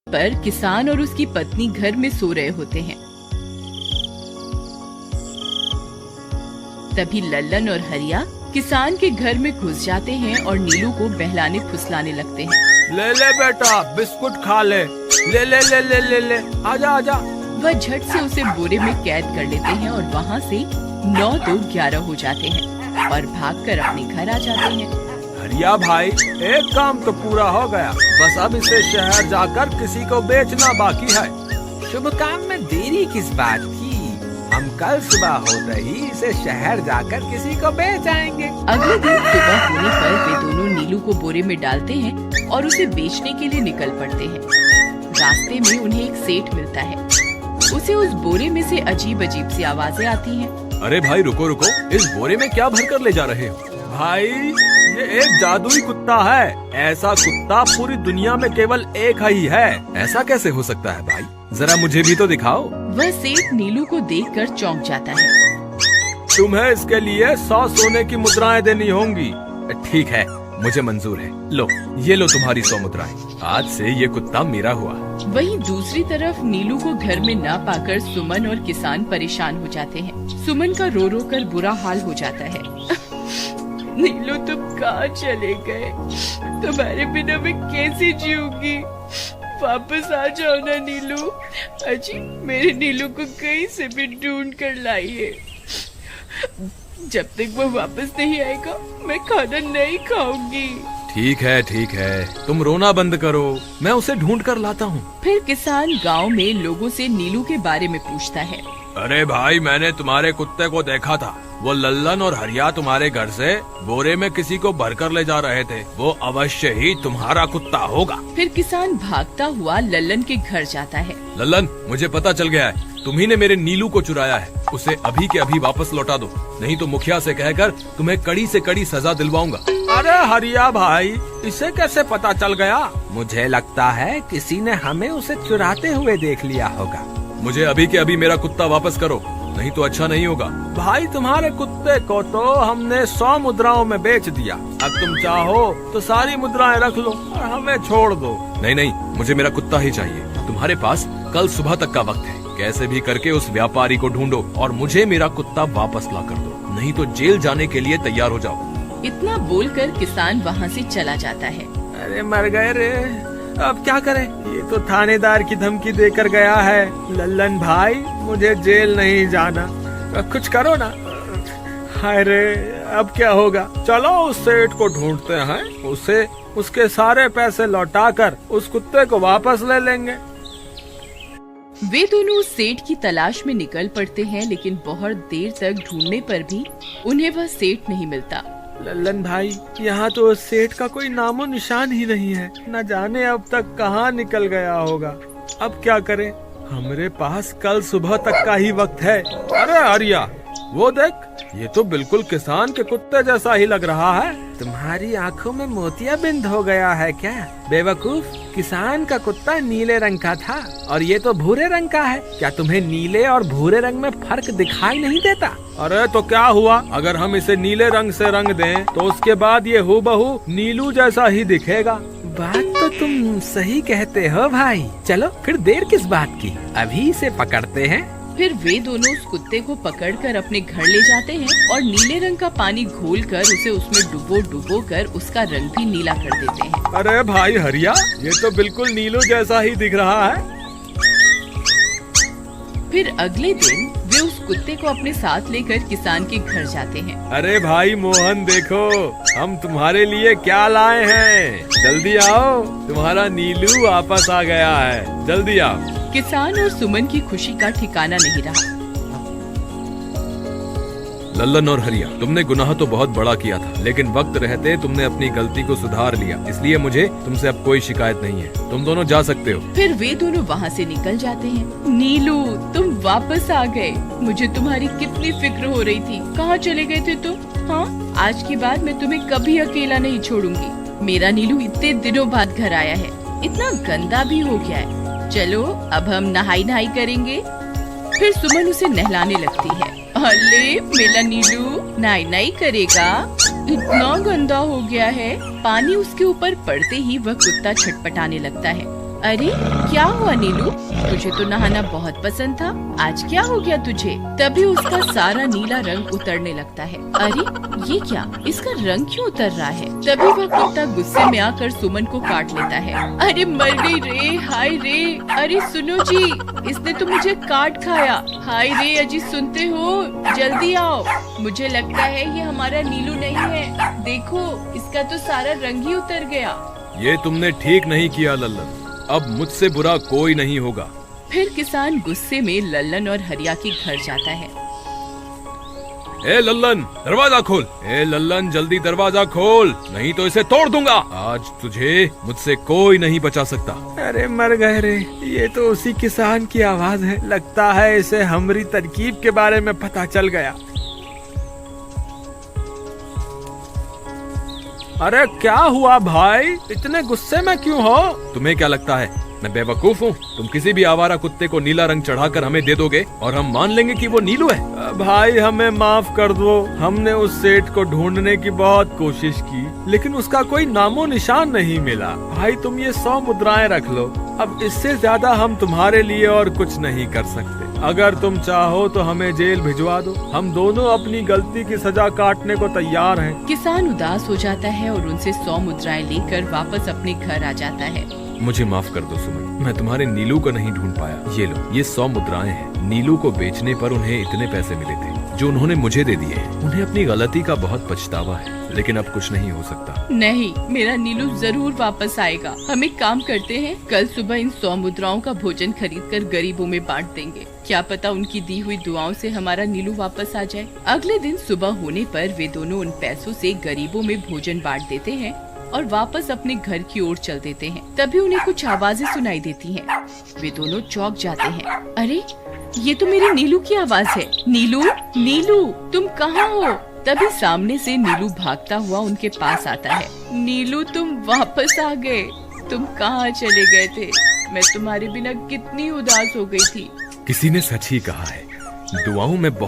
पर किसान और उसकी पत्नी घर में सो रहे होते हैं। तभी लल्लन और हरिया किसान के घर में घुस जाते हैं और नीलू को बहलाने फुसलाने लगते हैं। ले ले बेटा, बिस्कुट खा ले, ले ले ले ले ले ले, आजा आजा। वह झट से उसे बोरे में कैद कर लेते हैं और वहाँ से 9 तो 11 हो जाते हैं और भागकर अपने घर आ जाते हैं। हरिया भाई, एक काम तो पूरा हो गया, बस अब इसे शहर जाकर किसी को बेचना बाकी है। शुभ काम में देरी किस बात की? हम कल सुबह होते ही इसे शहर जाकर किसी को बेच आएंगे। अगले दिन सुबह होने पर वे दोनों नीलू को बोरे में डालते हैं और उसे बेचने के लिए निकल पड़ते हैं। रास्ते में उन्हें एक सेठ मिलता है। उसे उस बोरे में से अजीब अजीब सी आवाजें आती हैं। अरे भाई रुको रुको, इस बोरे में क्या भर कर ले जा रहे हो? भाई ये एक जादुई कुत्ता है, ऐसा कुत्ता पूरी दुनिया में केवल एक ही है। ऐसा कैसे हो सकता है भाई, जरा मुझे भी तो दिखाओ। वह सेठ नीलू को देखकर चौंक जाता है। तुम्हें इसके लिए 100 सोने की मुद्राएं देनी होंगी। ठीक है, मुझे मंजूर है। लो, ये लो तुम्हारी 100 मुद्राएं। आज से ये कुत्ता मेरा हुआ। वहीं दूसरी तरफ नीलू को घर में ना पाकर सुमन और किसान परेशान हो जाते हैं। सुमन का रो रो कर बुरा हाल हो जाता है। नीलू तुम कहाँ चले गए? तुम्हारे बिना मैं कैसे जीऊंगी? वापस आ जाओ ना नीलू। अजी मेरे नीलू को कहीं से भी ढूंढ कर लाइए। जब तक वो वापस नहीं आएगा मैं खाना नहीं खाऊंगी। ठीक है, तुम रोना बंद करो, मैं उसे ढूंढ कर लाता हूँ। फिर किसान गांव में लोगों से नीलू के बारे में पूछता है। अरे भाई, मैंने तुम्हारे कुत्ते को देखा था। वो लल्लन और हरिया तुम्हारे घर से बोरे में किसी को भरकर ले जा रहे थे। वो अवश्य ही तुम्हारा कुत्ता होगा। फिर किसान भागता हुआ लल्लन के घर जाता है। लल्लन, मुझे पता चल गया है, तुम्ही ने मेरे नीलू को चुराया है। उसे अभी के अभी वापस लौटा दो, नहीं तो मुखिया से कहकर तुम्हें कड़ी से कड़ी सजा दिलवाऊंगा। अरे हरिया भाई, इसे कैसे पता चल गया? मुझे लगता है किसी ने हमें उसे चुराते हुए देख लिया होगा। मुझे अभी के अभी मेरा कुत्ता वापस करो, नहीं तो अच्छा नहीं होगा। भाई, तुम्हारे कुत्ते को तो हमने 100 मुद्राओं में बेच दिया। अब तुम चाहो तो सारी मुद्राएं रख लो और हमें छोड़ दो। नहीं, मुझे मेरा कुत्ता ही चाहिए। तुम्हारे पास कल सुबह तक का वक्त है। कैसे भी करके उस व्यापारी को ढूंढो और मुझे मेरा कुत्ता वापस ला कर दो, नहीं तो जेल जाने के लिए तैयार हो जाओ। इतना बोलकर किसान वहाँ से चला जाता है। अरे मर गए रे, अब क्या करें? ये तो थानेदार की धमकी देकर गया है। लल्लन भाई, मुझे जेल नहीं जाना, कुछ करो ना। हाय रे, अब क्या होगा? चलो उस सेठ को ढूंढते हैं, उसे उसके सारे पैसे लौटाकर उस कुत्ते को वापस ले लेंगे। वे दोनों उस सेठ की तलाश में निकल पड़ते हैं, लेकिन बहुत देर तक ढूंढने पर भी उन्हें वह सेठ नहीं मिलता। लल्लन भाई, यहाँ तो उस सेठ का कोई नामो निशान ही नहीं है। न जाने अब तक कहाँ निकल गया होगा। अब क्या करें? हमारे पास कल सुबह तक का ही वक्त है। अरे आर्या, वो देख, ये तो बिल्कुल किसान के कुत्ते जैसा ही लग रहा है। तुम्हारी आंखों में मोतियाबिंद हो गया है क्या? बेवकूफ, किसान का कुत्ता नीले रंग का था और ये तो भूरे रंग का है। क्या तुम्हें नीले और भूरे रंग में फर्क दिखाई नहीं देता? अरे तो क्या हुआ, अगर हम इसे नीले रंग से रंग दें तो उसके बाद ये हूबहू नीलू जैसा ही दिखेगा। बात तो तुम सही कहते हो भाई। चलो फिर देर किस बात की, अभी इसे पकड़ते हैं। फिर वे दोनों उस कुत्ते को पकड़कर अपने घर ले जाते हैं और नीले रंग का पानी घोलकर उसे उसमें डुबो कर उसका रंग भी नीला कर देते हैं। अरे भाई हरिया, ये तो बिल्कुल नीलू जैसा ही दिख रहा है। फिर अगले दिन वे उस कुत्ते को अपने साथ लेकर किसान के घर जाते हैं। अरे भाई मोहन, देखो हम तुम्हारे लिए क्या लाए हैं। जल्दी आओ, तुम्हारा नीलू वापस आ गया है, जल्दी आओ। किसान और सुमन की खुशी का ठिकाना नहीं रहा। लल्लन और हरिया, तुमने गुनाह तो बहुत बड़ा किया था, लेकिन वक्त रहते तुमने अपनी गलती को सुधार लिया, इसलिए मुझे तुमसे अब कोई शिकायत नहीं है। तुम दोनों जा सकते हो। फिर वे दोनों वहाँ से निकल जाते हैं। नीलू, तुम वापस आ गए। मुझे तुम्हारी कितनी फिक्र हो रही थी। कहाँ चले गए थे तुम? हाँ, आज के बाद मैं तुम्हें कभी अकेला नहीं छोड़ूंगी। मेरा नीलू इतने दिनों बाद घर आया है, इतना गंदा भी हो गया है। चलो अब हम नहाई करेंगे। फिर सुमन उसे नहलाने लगती है। अले मेरा नीलू नहाई करेगा, इतना गंदा हो गया है। पानी उसके ऊपर पड़ते ही वह कुत्ता छटपटाने लगता है। अरे क्या हुआ नीलू, तुझे तो नहाना बहुत पसंद था, आज क्या हो गया तुझे? तभी उसका सारा नीला रंग उतरने लगता है। अरे ये क्या, इसका रंग क्यों उतर रहा है? तभी वह कुत्ता गुस्से में आकर सुमन को काट लेता है। अरे मर गई रे, हाय रे, अरे सुनो जी, इसने तो मुझे काट खाया। हाय रे अजी, सुनते हो? जल्दी आओ, मुझे लगता है ये हमारा नीलू नहीं है। देखो, इसका तो सारा रंग ही उतर गया। ये तुमने ठीक नहीं किया लल्लन, अब मुझसे बुरा कोई नहीं होगा। फिर किसान गुस्से में लल्लन और हरिया के घर जाता है। ए लल्लन, दरवाजा खोल। ए लल्लन, जल्दी दरवाजा खोल, नहीं तो इसे तोड़ दूंगा। आज तुझे मुझसे कोई नहीं बचा सकता। अरे मर गए रे, ये तो उसी किसान की आवाज है। लगता है इसे हमारी तरकीब के बारे में पता चल गया। अरे क्या हुआ भाई, इतने गुस्से में क्यों हो? तुम्हें क्या लगता है मैं बेवकूफ हूँ? तुम किसी भी आवारा कुत्ते को नीला रंग चढ़ाकर हमें दे दोगे और हम मान लेंगे कि वो नीलू है? भाई हमें माफ कर दो, हमने उस सेठ को ढूंढने की बहुत कोशिश की, लेकिन उसका कोई नामो निशान नहीं मिला। भाई तुम ये 100 मुद्राएं रख लो, अब इससे ज्यादा हम तुम्हारे लिए और कुछ नहीं कर सकते। अगर तुम चाहो तो हमें जेल भिजवा दो, हम दोनों अपनी गलती की सजा काटने को तैयार हैं। किसान उदास हो जाता है और उनसे 100 मुद्राएं लेकर वापस अपने घर आ जाता है। मुझे माफ कर दो सुमन, मैं तुम्हारे नीलू को नहीं ढूंढ पाया। ये लो, ये 100 मुद्राएं हैं। नीलू को बेचने पर उन्हें इतने पैसे मिले थे जो उन्होंने मुझे दे दिए हैं। उन्हें अपनी गलती का बहुत पछतावा है, लेकिन अब कुछ नहीं हो सकता। नहीं, मेरा नीलू जरूर वापस आएगा। हम एक काम करते हैं, कल सुबह इन 100 मुद्राओं का भोजन खरीदकर गरीबों में बांट देंगे। क्या पता उनकी दी हुई दुआओं से हमारा नीलू वापस आ जाए। अगले दिन सुबह होने पर वे दोनों उन पैसों से गरीबों में भोजन बांट देते हैं और वापस अपने घर की ओर चल देते हैं। तभी उन्हें कुछ आवाजें सुनाई देती हैं। वे दोनों चौंक जाते हैं। अरे ये तो मेरी नीलू की आवाज है। नीलू, नीलू, तुम कहाँ हो? तभी सामने से नीलू भागता हुआ उनके पास आता है। नीलू, तुम वापस आ गए। तुम कहाँ चले गए थे? मैं तुम्हारे बिना कितनी उदास हो गई थी। किसी ने सच ही कहा है, दुआओं में